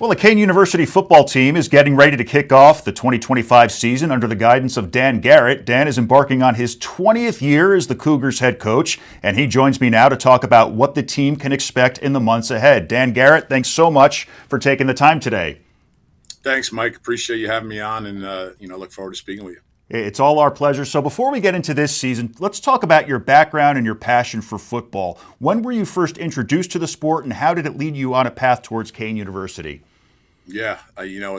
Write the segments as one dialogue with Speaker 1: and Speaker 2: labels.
Speaker 1: Well, the Kean University football team is getting ready to kick off the 2025 season under the guidance of Dan Garrett. Dan is embarking on his 20th year as the Cougars head coach, and he joins me now to talk about what the team can expect in the months ahead. Dan Garrett, thanks so much for taking the time today.
Speaker 2: Thanks, Mike. Appreciate you having me on, and look forward to speaking with you.
Speaker 1: It's all our pleasure. So before we get into this season, let's talk about your background and your passion for football. When were you first introduced to the sport, and how did it lead you on a path towards Kean University?
Speaker 2: Yeah,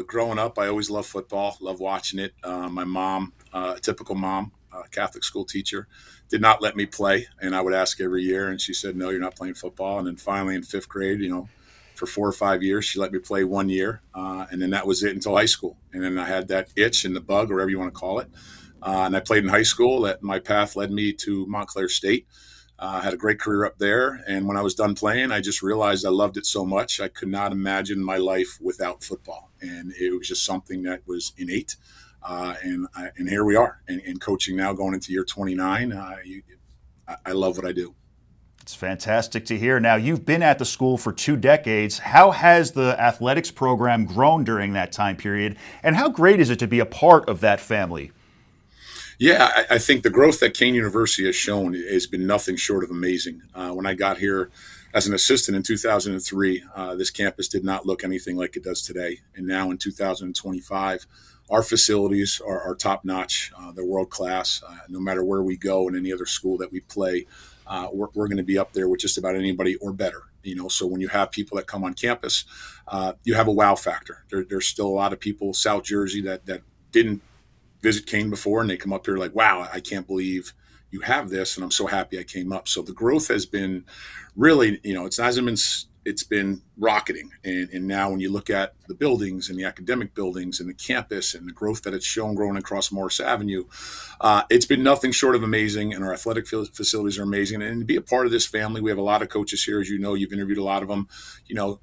Speaker 2: growing up, I always loved football, loved watching it. My mom, a typical mom, Catholic school teacher, did not let me play, and I would ask every year, and she said, "No, you're not playing football." And then finally, in fifth grade, for 4 or 5 years, she let me play 1 year, and then that was it until high school. And then I had that itch and the bug, or whatever you want to call it. And I played in high school. My path led me to Montclair State. Had a great career up there. And when I was done playing, I just realized I loved it so much. I could not imagine my life without football. And it was just something that was innate. And here we are. And coaching now going into year 29. I love what I do.
Speaker 1: It's fantastic to hear. Now, you've been at the school for 2 decades. How has the athletics program grown during that time period? And how great is it to be a part of that family?
Speaker 2: Yeah, I think the growth that Kean University has shown has been nothing short of amazing. When I got here as an assistant in 2003, this campus did not look anything like it does today. And now in 2025, our facilities are top-notch. They're world-class. No matter where we go in any other school that we play, we're going to be up there with just about anybody or better. So when you have people that come on campus, you have a wow factor. There's still a lot of people, South Jersey, that didn't visit Kean before, and they come up here like, wow, I can't believe you have this, and I'm so happy I came up. So the growth has been really, it's been rocketing. And now when you look at the buildings and the academic buildings and the campus and the growth that it's shown growing across Morris Avenue, it's been nothing short of amazing, and our athletic facilities are amazing. And to be a part of this family, we have a lot of coaches here. As you know, you've interviewed a lot of them,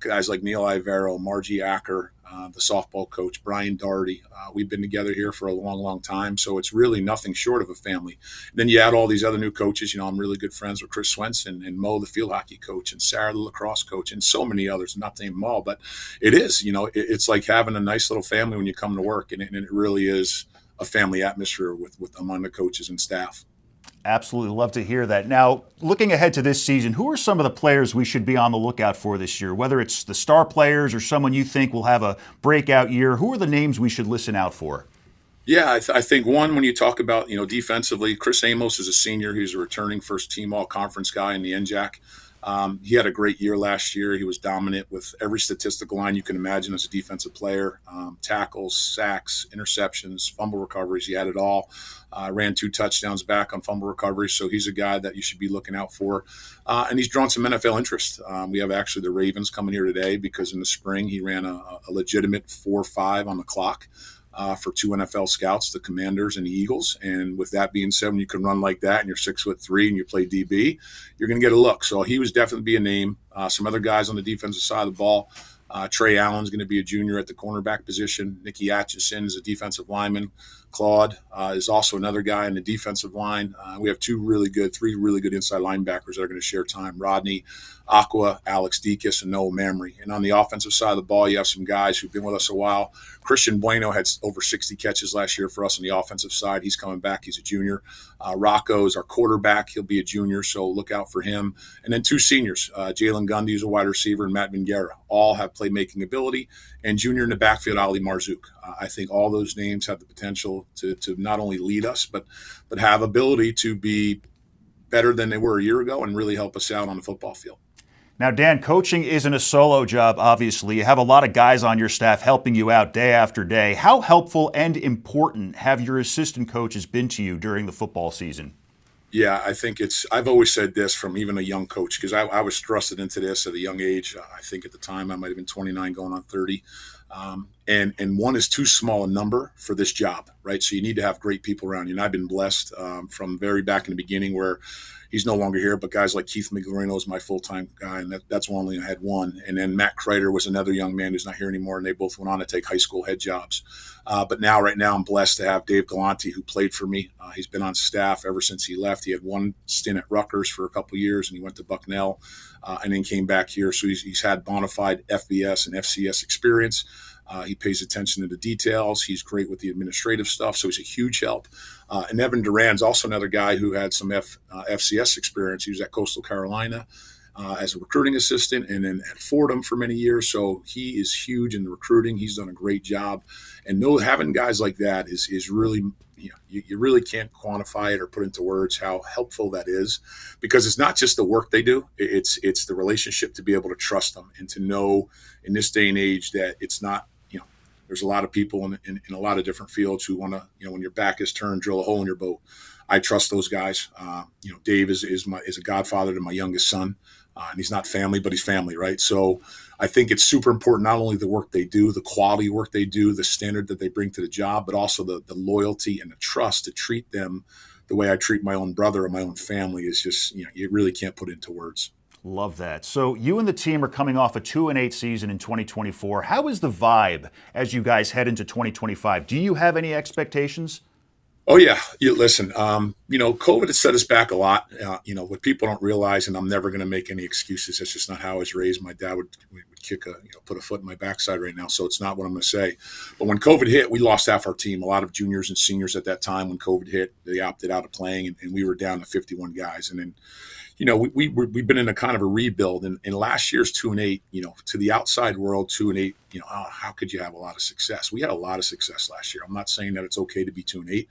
Speaker 2: guys like Neil Ivero, Margie Acker, the softball coach, Brian Doherty. We've been together here for a long, long time. So it's really nothing short of a family. And then you add all these other new coaches. I'm really good friends with Chris Swenson and Mo, the field hockey coach, and Sarah, the lacrosse coach, and so many others, not to name them all. But it is, it's like having a nice little family when you come to work. And it really is a family atmosphere with among the coaches and staff.
Speaker 1: Absolutely love to hear that. Now, looking ahead to this season, who are some of the players we should be on the lookout for this year? Whether it's the star players or someone you think will have a breakout year, who are the names we should listen out for?
Speaker 2: Yeah, I think one, when you talk about, defensively, Chris Amos is a senior. He's a returning first-team all-conference guy in the NJAC. He had a great year last year. He was dominant with every statistical line you can imagine as a defensive player. Tackles, sacks, interceptions, fumble recoveries. He had it all. Ran 2 touchdowns back on fumble recovery. So he's a guy that you should be looking out for. And he's drawn some NFL interest. We have actually the Ravens coming here today because in the spring he ran a legitimate 4.5 on the clock. For 2 NFL scouts, the Commanders and the Eagles. And with that being said, when you can run like that and you're 6'3" and you play DB, you're going to get a look. So he was definitely be a name. Some other guys on the defensive side of the ball. Trey Allen's going to be a junior at the cornerback position. Nicky Atchison is a defensive lineman. Claude is also another guy in the defensive line. We have 3 really good inside linebackers that are going to share time. Rodney Aqua, Alex Dekas, and Noah Mamry. And on the offensive side of the ball, you have some guys who've been with us a while. Christian Bueno had over 60 catches last year for us on the offensive side. He's coming back. He's a junior. Rocco is our quarterback. He'll be a junior, so look out for him. And then 2 seniors, Jalen Gundy is a wide receiver, and Matt Vingera. All have playmaking ability. And junior in the backfield, Ali Marzouk. I think all those names have the potential to not only lead us, but have ability to be better than they were a year ago and really help us out on the football field.
Speaker 1: Now, Dan, coaching isn't a solo job, obviously. You have a lot of guys on your staff helping you out day after day. How helpful and important have your assistant coaches been to you during the football season?
Speaker 2: Yeah, I think I've always said this from even a young coach, because I was thrusted into this at a young age. I think at the time I might have been 29 going on 30. And one is too small a number for this job, right? So you need to have great people around you. And I've been blessed from very back in the beginning where he's no longer here, but guys like Keith Miglorino is my full-time guy, and that's only I had one. And then Matt Kreider was another young man who's not here anymore, and they both went on to take high school head jobs. But right now, I'm blessed to have Dave Galante, who played for me. He's been on staff ever since he left. He had one stint at Rutgers for a couple of years, and he went to Bucknell, and then came back here. So he's had bona fide FBS and FCS experience. He pays attention to the details. He's great with the administrative stuff, so he's a huge help. And Evan Duran's also another guy who had some FCS experience. He was at Coastal Carolina as a recruiting assistant and then at Fordham for many years. So he is huge in the recruiting. He's done a great job. And having guys like that is really, you really can't quantify it or put into words how helpful that is, because it's not just the work they do. It's the relationship to be able to trust them and to know in this day and age that it's not, there's a lot of people in a lot of different fields who want to, when your back is turned, drill a hole in your boat. I trust those guys. Dave is a godfather to my youngest son, and he's not family, but he's family, right? So I think it's super important, not only the work they do, the quality work they do, the standard that they bring to the job, but also the loyalty and the trust to treat them the way I treat my own brother or my own family is just, you really can't put into words.
Speaker 1: Love that. So you and the team are coming off a 2-8 season in 2024. How is the vibe as you guys head into 2025? Do you have any expectations?
Speaker 2: Oh, yeah. Listen, COVID has set us back a lot. What people don't realize, and I'm never going to make any excuses. That's just not how I was raised. My dad would put a foot in my backside right now. So it's not what I'm going to say. But when COVID hit, we lost half our team. A lot of juniors and seniors at that time when COVID hit, they opted out of playing, and we were down to 51 guys. And then, we've been in a kind of a rebuild. And last year's 2-8, to the outside world, 2-8, how could you have a lot of success? We had a lot of success last year. I'm not saying that it's okay to be 2-8,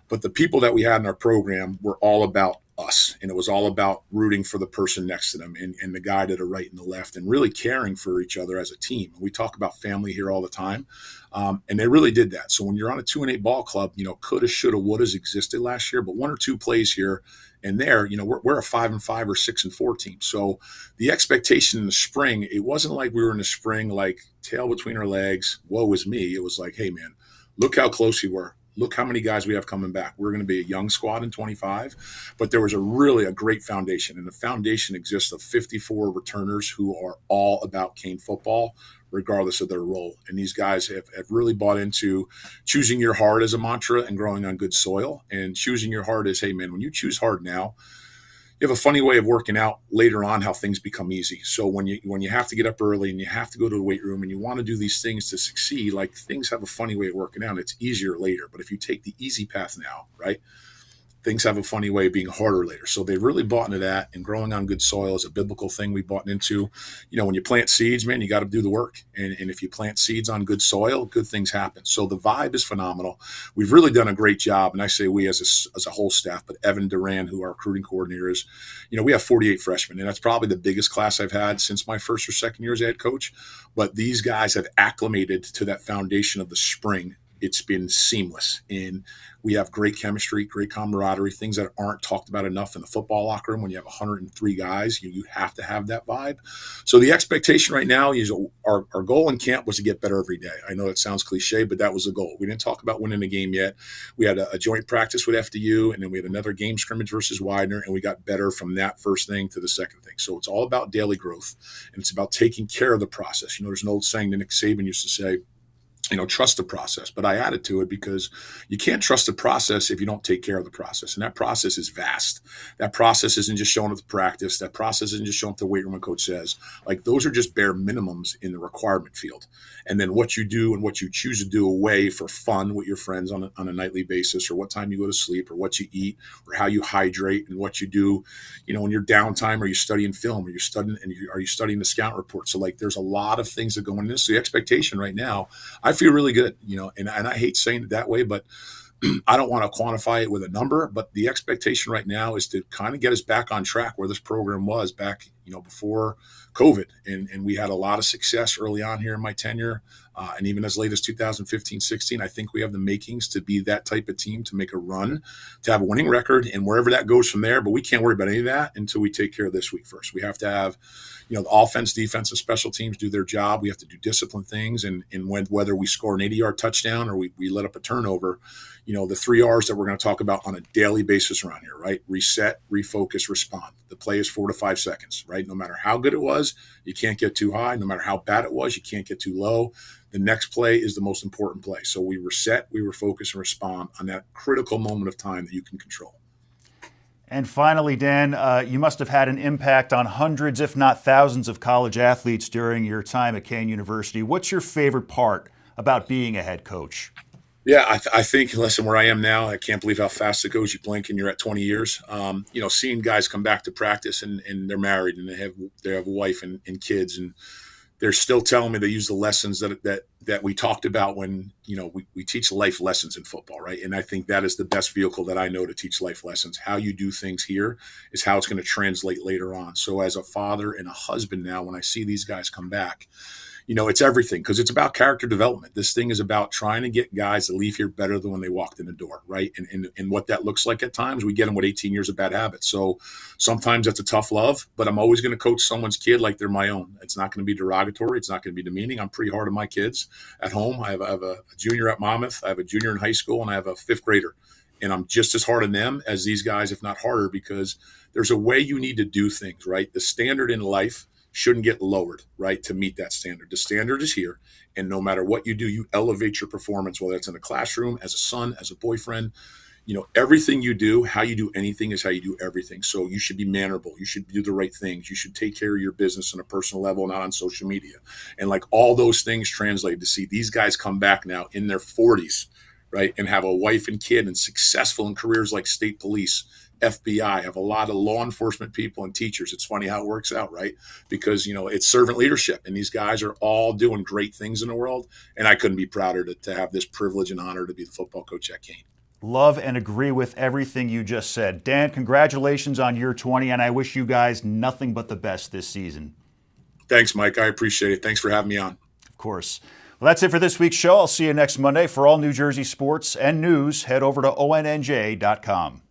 Speaker 2: but the people that we had in our program were all about us. And it was all about rooting for the person next to them and the guy to the right and the left and really caring for each other as a team. We talk about family here all the time. And they really did that. So when you're on a 2-8 ball club, coulda, shoulda, wouldas existed last year, but one or two plays here and there, we're a 5-5 or 6-4 team. So the expectation in the spring, it wasn't like we were in the spring, like tail between our legs, woe is me. It was like, hey man, look how close we were. Look how many guys we have coming back. We're going to be a young squad in 25, but there was a great foundation, and the foundation exists of 54 returners who are all about Kean football, regardless of their role. And these guys have really bought into choosing your hard as a mantra and growing on good soil. And choosing your hard is, hey man, when you choose hard now, you have a funny way of working out later on how things become easy. So when you have to get up early and you have to go to the weight room and you want to do these things to succeed, like things have a funny way of working out. It's easier later. But if you take the easy path now, right, things have a funny way of being harder later. So they really bought into that, and growing on good soil is a biblical thing we bought into. When you plant seeds, man, you got to do the work. And if you plant seeds on good soil, good things happen. So the vibe is phenomenal. We've really done a great job. And I say we as a whole staff, but Evan Duran, who our recruiting coordinator is, we have 48 freshmen, and that's probably the biggest class I've had since my first or second year as head coach. But these guys have acclimated to that foundation of the spring. It's been seamless, and we have great chemistry, great camaraderie, things that aren't talked about enough in the football locker room. When you have 103 guys, you have to have that vibe. So the expectation right now is our goal in camp was to get better every day. I know it sounds cliche, but that was the goal. We didn't talk about winning the game yet. We had a joint practice with FDU, and then we had another game scrimmage versus Widener, and we got better from that first thing to the second thing. So it's all about daily growth, and it's about taking care of the process. There's an old saying that Nick Saban used to say, trust the process. But I added to it because you can't trust the process if you don't take care of the process. And that process is vast. That process isn't just showing up to practice. That process isn't just showing up to the weight room when coach says. Like, those are just bare minimums in the requirement field. And then what you do and what you choose to do away for fun with your friends on a nightly basis, or what time you go to sleep, or what you eat, or how you hydrate, and what you do, in your downtime. Are you studying film? Are you studying the scout report? So there's a lot of things that go into this. So the expectation right now, I feel really good, and I hate saying it that way, but I don't want to quantify it with a number, but the expectation right now is to kind of get us back on track where this program was back, before COVID. And we had a lot of success early on here in my tenure. And even as late as 2015-16, I think we have the makings to be that type of team, to make a run, to have a winning record, and wherever that goes from there. But we can't worry about any of that until we take care of this week first. We have to have, the offense, defense, and special teams do their job. We have to do discipline things, and whether we score an 80-yard touchdown or we let up a turnover, the 3 R's that we're going to talk about on a daily basis around here, right? Reset, refocus, respond. The play is 4 to 5 seconds, right? No matter how good it was, you can't get too high. No matter how bad it was, you can't get too low. The next play is the most important play. So we reset, we refocus, and respond on that critical moment of time that you can control.
Speaker 1: And finally, Dan, you must have had an impact on hundreds, if not thousands, of college athletes during your time at Kean University. What's your favorite part about being a head coach?
Speaker 2: Yeah, I think, listen, where I am now, I can't believe how fast it goes. You blink and you're at 20 years. Seeing guys come back to practice and they're married and they have a wife and kids, and they're still telling me they use the lessons that we talked about when, we teach life lessons in football, right? And I think that is the best vehicle that I know to teach life lessons. How you do things here is how it's going to translate later on. So as a father and a husband now, when I see these guys come back, it's everything, because it's about character development. This thing is about trying to get guys to leave here better than when they walked in the door, right? And what that looks like at times, we get them with 18 years of bad habits. So sometimes that's a tough love, but I'm always going to coach someone's kid like they're my own. It's not going to be derogatory. It's not going to be demeaning. I'm pretty hard on my kids at home. I have a junior at Monmouth. I have a junior in high school, and I have a 5th grader. And I'm just as hard on them as these guys, if not harder, because there's a way you need to do things, right? The standard in life shouldn't get lowered, right, to meet that standard. The standard is here, and no matter what you do, you elevate your performance, whether it's in a classroom, as a son, as a boyfriend. Everything you do, how you do anything is how you do everything. So you should be mannerable. You should do the right things. You should take care of your business on a personal level, not on social media. And like all those things translate to see these guys come back now in their 40s, right, and have a wife and kid and successful in careers like state police, FBI, have a lot of law enforcement people and teachers. It's funny how it works out, right? Because, it's servant leadership, and these guys are all doing great things in the world. And I couldn't be prouder to have this privilege and honor to be the football coach at Kean.
Speaker 1: Love and agree with everything you just said. Dan, congratulations on year 20, and I wish you guys nothing but the best this season.
Speaker 2: Thanks, Mike. I appreciate it. Thanks for having me on.
Speaker 1: Of course. Well, that's it for this week's show. I'll see you next Monday. For all New Jersey sports and news, head over to ONNJ.com.